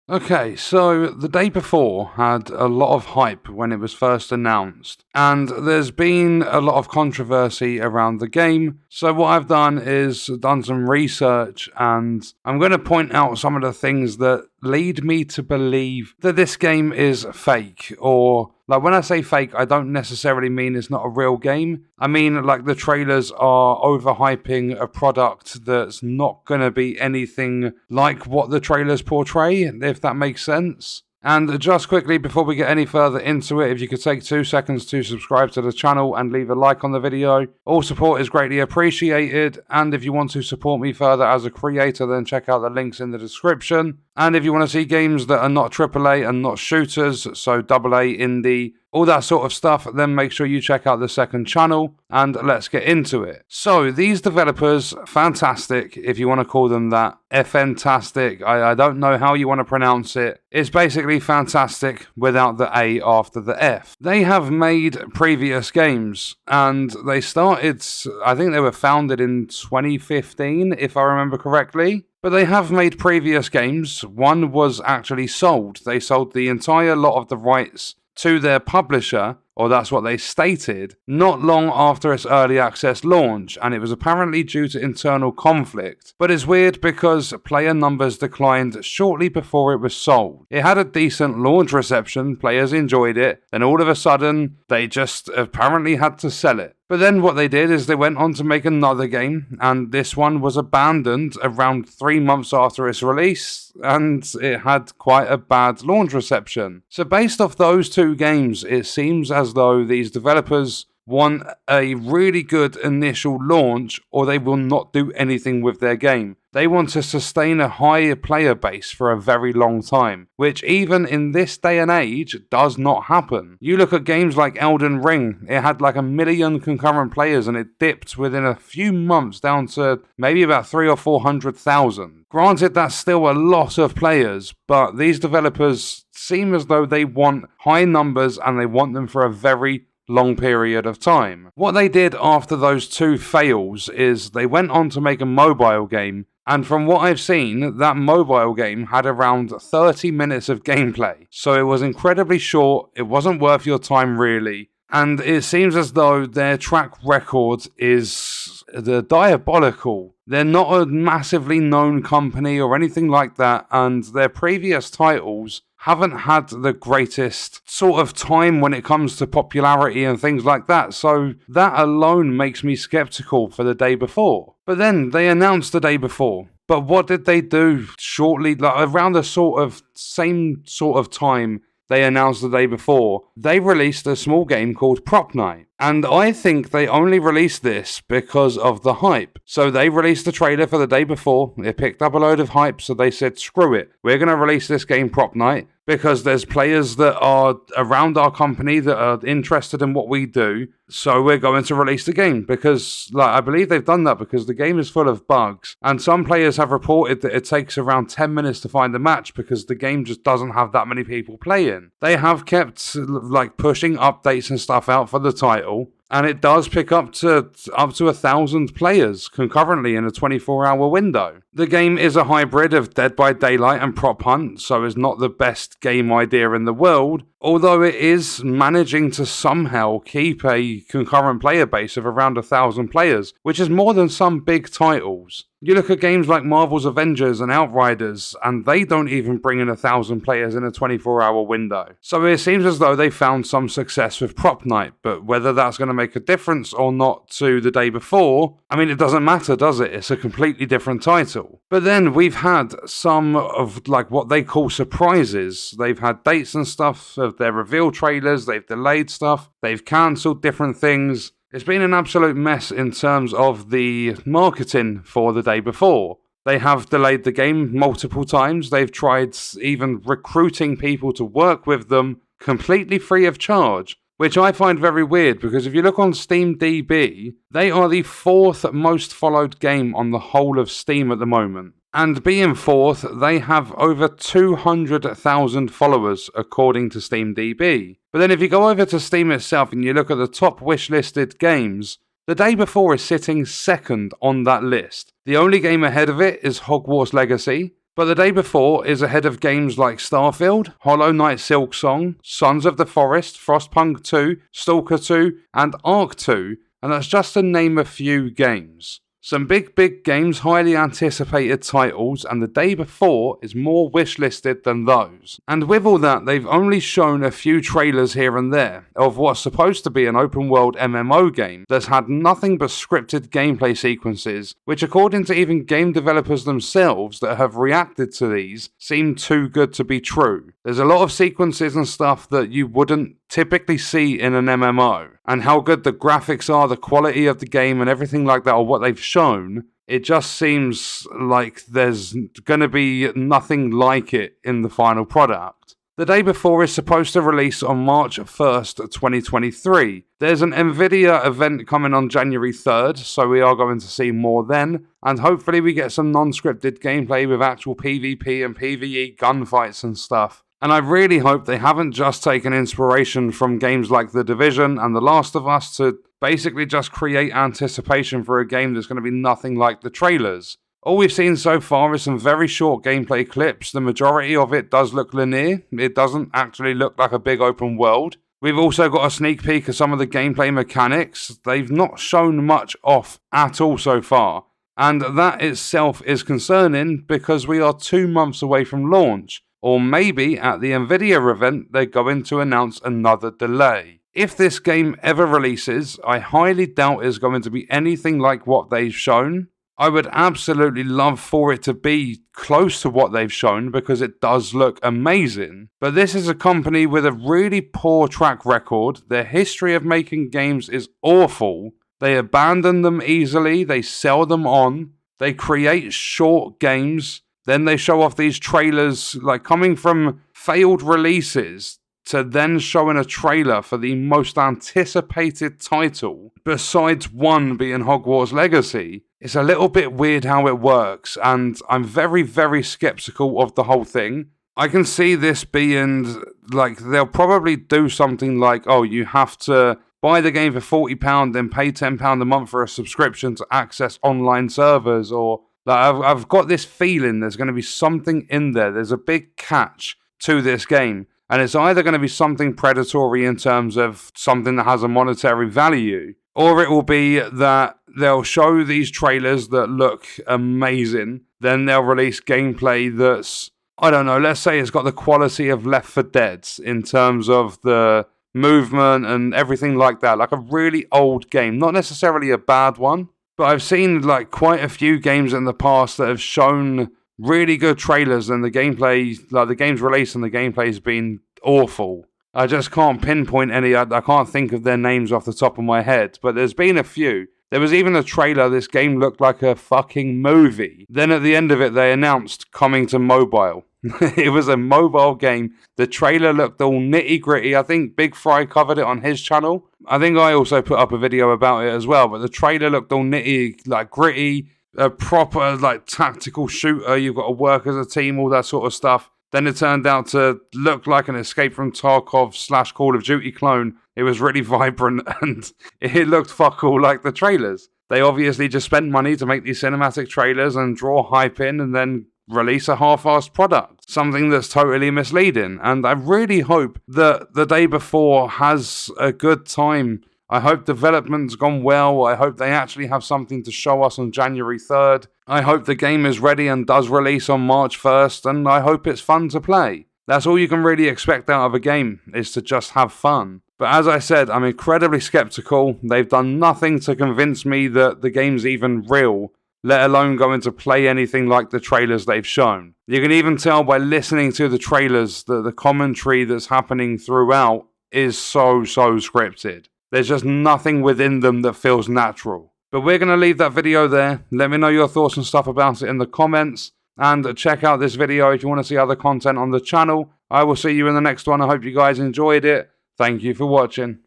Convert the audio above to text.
Okay, so the day before had a lot of hype when it was first announced, and there's been a lot of controversy around the game. So what I've done is done some research, and I'm going to point out some of the things that lead me to believe that this game is fake, or like when I say fake, I don't necessarily mean it's not a real game. I mean like the trailers are overhyping a product that's not going to be anything like what the trailers portray, if that makes sense. And just quickly, before we get any further into it, if you could take 2 seconds to subscribe to the channel and leave a like on the video. All support is greatly appreciated, and if you want to support me further as a creator, then check out the links in the description. And if you want to see games that are not AAA and not shooters, so AA, indie, all that sort of stuff, then make sure you check out the second channel, and let's get into it. So, these developers, fantastic, if you want to call them that, fantastic, I don't know how you want to pronounce it. It's basically fantastic without the A after the F. They have made previous games, and they started, I think they were founded in 2015, if I remember correctly. But they have made previous games. One was actually sold. They sold the entire lot of the rights to their publisher, or that's what they stated, not long after its early access launch, and it was apparently due to internal conflict. But it's weird because player numbers declined shortly before it was sold. It had a decent launch reception, players enjoyed it, then all of a sudden, they just apparently had to sell it. But then what they did is they went on to make another game, and this one was abandoned around 3 months after its release, and it had quite a bad launch reception. So based off those two games, it seems as though these developers want a really good initial launch, or they will not do anything with their game. They want to sustain a higher player base for a very long time, which even in this day and age does not happen. You look at games like Elden Ring, it had like 1 million concurrent players and it dipped within a few months down to maybe about 300,000 or 400,000. Granted, that's still a lot of players, but these developers seem as though they want high numbers and they want them for a very long period of time. What they did after those two fails is they went on to make a mobile game, and from what I've seen, that mobile game had around 30 minutes of gameplay. So it was incredibly short, it wasn't worth your time really, and it seems as though their track record is diabolical. They're not a massively known company or anything like that, and their previous titles haven't had the greatest sort of time when it comes to popularity and things like that, so that alone makes me skeptical for the day before. But then they announced the day before. But what did they do shortly, like around the same sort of time they announced the day before? They released a small game called Prop Night. And I think they only released this because of the hype. So they released the trailer for the day before, it picked up a load of hype, so they said, screw it, we're going to release this game Prop Night, because there's players that are around our company that are interested in what we do, so we're going to release the game. Because, I believe they've done that because the game is full of bugs, and some players have reported that it takes around 10 minutes to find a match because the game just doesn't have that many people playing. They have kept, pushing updates and stuff out for the title, and it does pick up to 1,000 players concurrently in a 24-hour window. The game is a hybrid of Dead by Daylight and Prop Hunt, so it's not the best game idea in the world, although it is managing to somehow keep a concurrent player base of around 1,000 players, which is more than some big titles. You look at games like Marvel's Avengers and Outriders, and they don't even bring in 1,000 players in a 24-hour window. So it seems as though they found some success with Prop Night, but whether that's going to make a difference or not to the day before, I mean, it doesn't matter, does it? It's a completely different title. But then we've had some of what they call surprises. They've had dates and stuff of their reveal trailers, they've delayed stuff, they've cancelled different things. It's been an absolute mess in terms of the marketing for the day before. They have delayed the game multiple times. They've tried even recruiting people to work with them completely free of charge, which I find very weird because if you look on SteamDB, they are the 4th most followed game on the whole of Steam at the moment. And being 4th, they have over 200,000 followers according to SteamDB. But then if you go over to Steam itself and you look at the top wishlisted games, the day before is sitting 2nd on that list. The only game ahead of it is Hogwarts Legacy, But the day before is ahead of games like Starfield, Hollow Knight Silksong, Sons of the Forest, Frostpunk 2, Stalker 2, and Ark 2, and that's just to name a few games. Some big games, highly anticipated titles, and the day before is more wishlisted than those. And with all that, they've only shown a few trailers here and there of what's supposed to be an open world MMO game that's had nothing but scripted gameplay sequences, which according to even game developers themselves that have reacted to these, seem too good to be true. There's a lot of sequences and stuff that you wouldn't typically see in an MMO, and how good the graphics are, the quality of the game and everything like that, or what they've shown, it just seems like there's going to be nothing like it in the final product. The day before is supposed to release on March 1st, 2023. There's an Nvidia event coming on January 3rd, so we are going to see more then, and hopefully we get some non-scripted gameplay with actual PvP and PvE gunfights and stuff. And I really hope they haven't just taken inspiration from games like The Division and The Last of Us to basically just create anticipation for a game that's going to be nothing like the trailers. All we've seen so far is some very short gameplay clips. The majority of it does look linear. It doesn't actually look like a big open world. We've also got a sneak peek of some of the gameplay mechanics. They've not shown much off at all so far. And that itself is concerning because we are 2 months away from launch. Or maybe at the Nvidia event, they're going to announce another delay. If this game ever releases, I highly doubt it's going to be anything like what they've shown. I would absolutely love for it to be close to what they've shown because it does look amazing. But this is a company with a really poor track record. Their history of making games is awful. They abandon them easily, they sell them on, they create short games. Then they show off these trailers, like coming from failed releases to then showing a trailer for the most anticipated title, besides one being Hogwarts Legacy. It's a little bit weird how it works, and I'm very skeptical of the whole thing. I can see this being, like, they'll probably do something like, oh, you have to buy the game for £40, then pay £10 a month for a subscription to access online servers, or I've got this feeling there's going to be something in there. There's a big catch to this game. And it's either going to be something predatory in terms of something that has a monetary value, or it will be that they'll show these trailers that look amazing. Then they'll release gameplay that's, I don't know, let's say it's got the quality of Left 4 Dead in terms of the movement and everything like that. Like a really old game. Not necessarily a bad one. But I've seen like quite a few games in the past that have shown really good trailers and the gameplay, like the game's release and the gameplay's been awful. I just can't pinpoint any, I can't think of their names off the top of my head, but there's been a few. There was even a trailer, this game looked like a fucking movie. Then at the end of it, they announced coming to mobile. It was a mobile game. The trailer looked all nitty gritty. I think Big Fry covered it on his channel. I think I also put up a video about it as well, but the trailer looked all nitty, like gritty, a proper like tactical shooter. You've got to work as a team, all that sort of stuff. Then it turned out to look like an Escape from Tarkov / Call of Duty clone. It was really vibrant and it looked fuck all like the trailers. They obviously just spent money to make these cinematic trailers and draw hype in and then release a half-assed product. Something that's totally misleading. And I really hope that the day before has a good time. I hope development's gone well. I hope they actually have something to show us on January 3rd. I hope the game is ready and does release on March 1st. And I hope it's fun to play. That's all you can really expect out of a game, is to just have fun. But as I said, I'm incredibly skeptical. They've done nothing to convince me that the game's even real, let alone going to play anything like the trailers they've shown. You can even tell by listening to the trailers that the commentary that's happening throughout is so scripted. There's just nothing within them that feels natural. But we're going to leave that video there. Let me know your thoughts and stuff about it in the comments. And check out this video if you want to see other content on the channel. I will see you in the next one. I hope you guys enjoyed it. Thank you for watching.